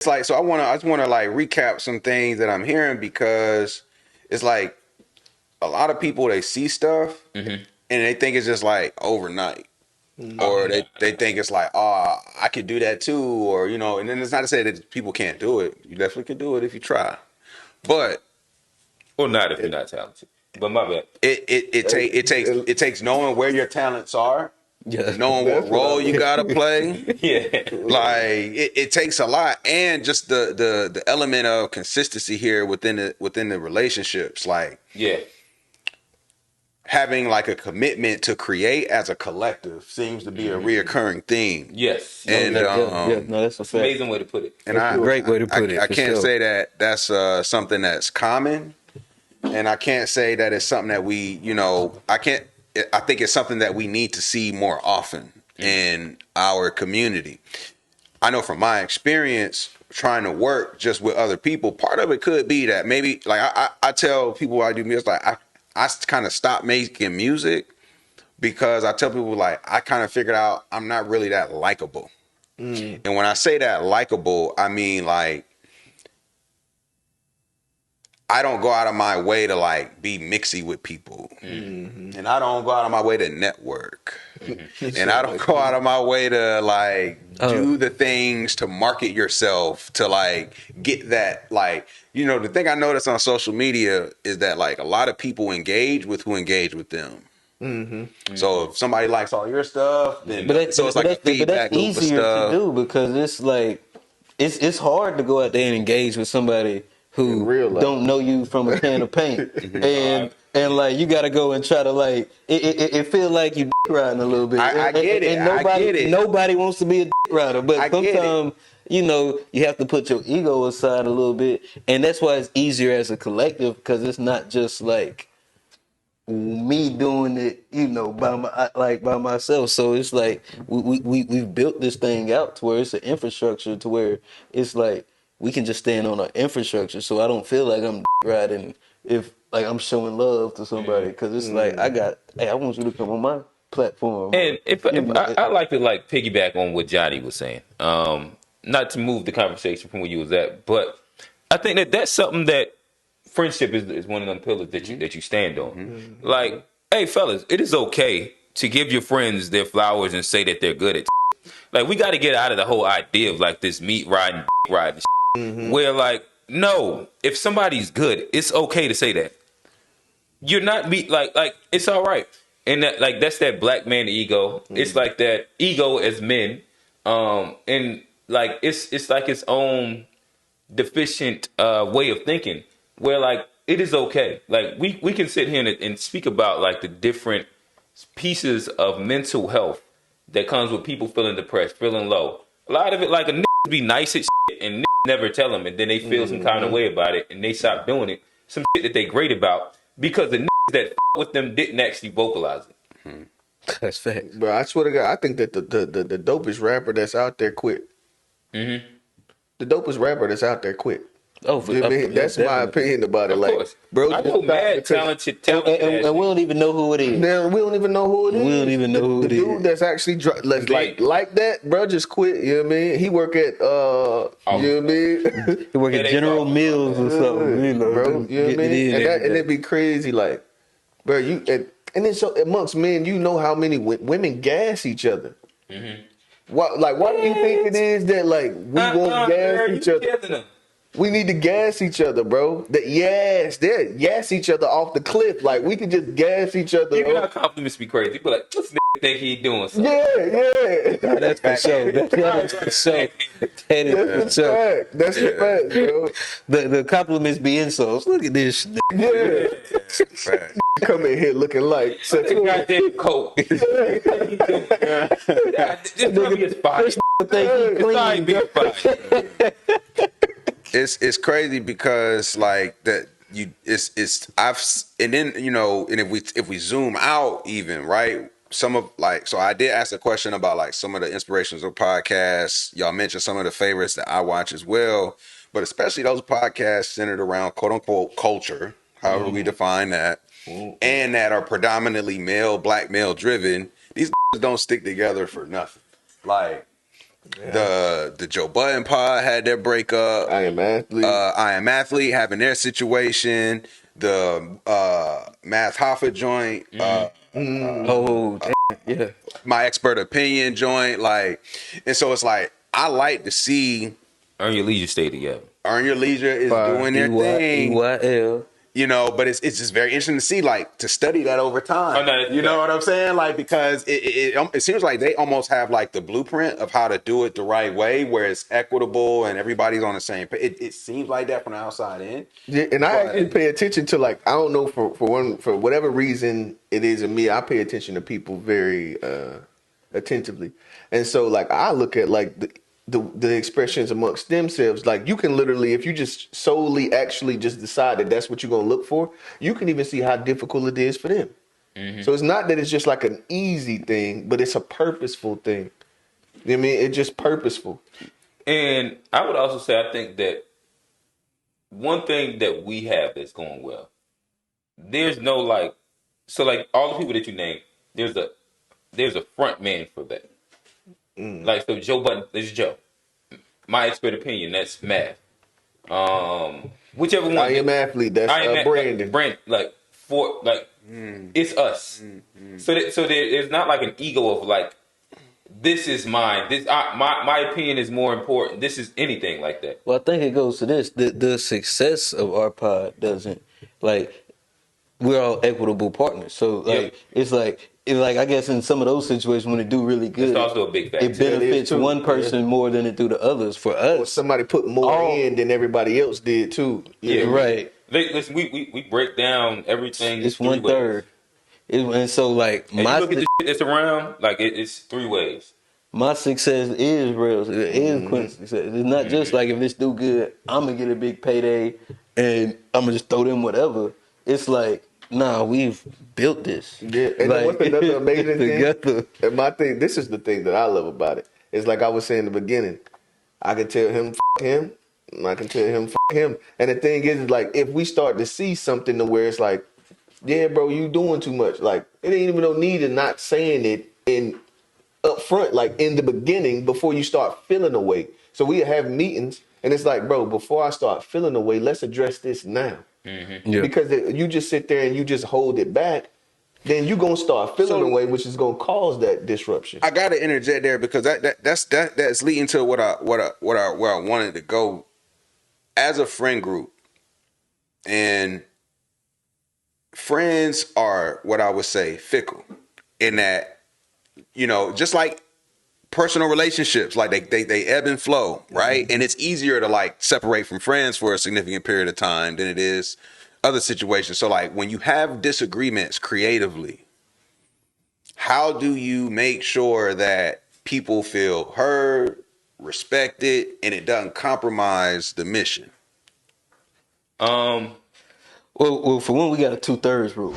it's like, so I just want to like recap some things that I'm hearing, because it's like a lot of people, they see stuff and they think it's just like overnight. Or they think it's like, oh, I could do that too, or and then it's not to say that people can't do it. You definitely can do it if you try. But Or not if you're not talented. But my bad. it takes knowing where your talents are, Yeah, knowing what role you gotta play. Yeah. Like it takes a lot, and just the element of consistency here within the relationships, like Yeah. having like a commitment to create as a collective seems to be a reoccurring theme. Yes. And no, that's a fact. Amazing way to put it. and I Great way to put it, I for can't sure. say that that's something that's common, and I can't say that it's something that I think it's something that we need to see more often in our community. I know from my experience trying to work just with other people, part of it could be that maybe like I tell people I do music, like I kind of stopped making music because I tell people like I kind of figured out I'm not really that likable. And when I say that likable, I mean like I don't go out of my way to like be mixy with people, and I don't go out of my way to network, and I don't go out of my way to like do the things to market yourself to like get that like the thing I notice on social media is that like a lot of people engage with who engage with them. So if somebody likes all your stuff, then it's like a feedback loop of easier stuff. to do because it's like it's hard to go out there and engage with somebody who don't know you from a can of paint, and like you got to go and try to like it feel like you dick riding a little bit. I get it. And nobody wants to be a dick rider, but sometimes you have to put your ego aside a little bit, and that's why it's easier as a collective because it's not just like me doing it, by myself. So it's like we've built this thing out to where it's an infrastructure to where it's like we can just stand on our infrastructure. So I don't feel like I'm riding if like I'm showing love to somebody because it's like I want you to come on my platform. And if I like to like piggyback on what Johnny was saying, not to move the conversation from where you was at, but I think that that's something that friendship is one of them pillars that you stand on. Like, hey fellas, it is okay to give your friends their flowers and say that they're good at. Like, we got to get out of the whole idea of like this meat riding, riding, where like, no, if somebody's good, it's okay to say that. You're not like it's all right. And that like that's that black man ego. It's like that ego as men. And like it's like its own deficient way of thinking where like it is okay. Like we can sit here and speak about like the different pieces of mental health that comes with people feeling depressed, feeling low. A lot of it like a nigga be nice at shit and never tell them, and then they feel some kind of way about it and they stop doing it. Some shit that they great about because the niggas that with them didn't actually vocalize it. That's fact. Bro, I swear to God, I think that the dopest rapper that's out there quit. The dopest rapper that's out there quit. Oh, You know what I mean? That's my opinion about it. Of Like, course. bro, I know mad talented and we don't even know who it is. now we don't even know who it is. We don't even know who the it is. dude that's actually like that, bro, just quit. You know what I mean? He work at you know what I mean? He work at General Mills or something, bro. You know what I mean? And it'd be crazy, like, bro. And then so amongst men, you know how many women gas each other. Why do you think it is that like we won't gas each other? We need to gas each other, bro. They gas each other off the cliff. Like we could just gas each other. Even our compliments be crazy. Be like, what's the think he doing something? Yeah. That's for sure. That's for sure. That is for sure. That's the fact, bro. The compliments be insults. Look at this. Yeah. Come in here looking like such a goddamn coat. This nigga is fine. It's crazy because like that and then and if we zoom out even right, some of like, so I did ask a question about like some of the inspirations of podcasts. Y'all mentioned some of the favorites that I watch as well, but especially those podcasts centered around quote unquote culture, however we define that, and that are predominantly black male driven. These don't stick together for nothing. Like The Joe Budden pod had their breakup. I Am Athlete. I Am Athlete having their situation. The Math Hoffa joint. Yeah. My Expert Opinion joint. Like, and so it's like I like to see Earn Your Leisure stay together. Earn Your Leisure is doing their thing. EYL. You know, but it's just very interesting to see, like, to study that over time. Oh, no, you know what I'm saying? Like, because it seems like they almost have like the blueprint of how to do it the right way, where it's equitable and everybody's on the same page. It seems like that from the outside in. Yeah, and I actually pay attention to, like, I don't know, for whatever reason it is in me, I pay attention to people very attentively, and so like I look at like the expressions amongst themselves. Like you can literally, if you just solely actually just decide that that's what you're gonna look for, you can even see how difficult it is for them. So it's not that it's just like an easy thing, but it's a purposeful thing. You know what I mean? It's just purposeful. And I would also say, I think that one thing that we have that's going well, there's no like, so like all the people that you named, there's a front man for that. Like, so Joe Budden, this is Joe. My Expert Opinion, that's Math. Whichever one. I Am Athlete, that's Brandon. Brandon, like it's us. So there's not like an ego of like, this is mine. My opinion is more important. This is anything like that. Well, I think it goes to this: the success of our pod doesn't like we're all equitable partners. So like it's like I guess in some of those situations when it do really good, It's also a big factor. it benefits one person more than it do the others. For Or us, somebody put more in than everybody else did too. Yeah, right. Listen, we break down everything. It's 3 ways. 1/3. And so like And you look at the shit that's around, like it's 3 ways. my success is real. It is Quincy's success. It's not just like if this do good, I'm gonna get a big payday and I'm gonna just throw them whatever. It's like, nah, we've built this. Yeah, and like, what's another amazing together. thing? And my thing, this is the thing that I love about it. It's like I was saying in the beginning. I can tell him F him, and I can tell him F him. And the thing is like if we start to see something to where it's like, yeah, bro, you doing too much. Like it ain't even no need of not saying it in up front, like in the beginning, before you start feeling away. So we have meetings, and it's like, bro, before I start feeling away, let's address this now. Yeah. Because you just sit there and you just hold it back, then you're gonna start feeling away, which is gonna cause that disruption. I gotta interject there because that's leading to where I wanted to go as a friend group. And friends are what I would say fickle in that, you know, just like personal relationships, like they ebb and flow, right? And it's easier to like separate from friends for a significant period of time than it is other situations. So like when you have disagreements creatively, how do you make sure that people feel heard, respected, and it doesn't compromise the mission? Well, for one, we got a 2/3 rule.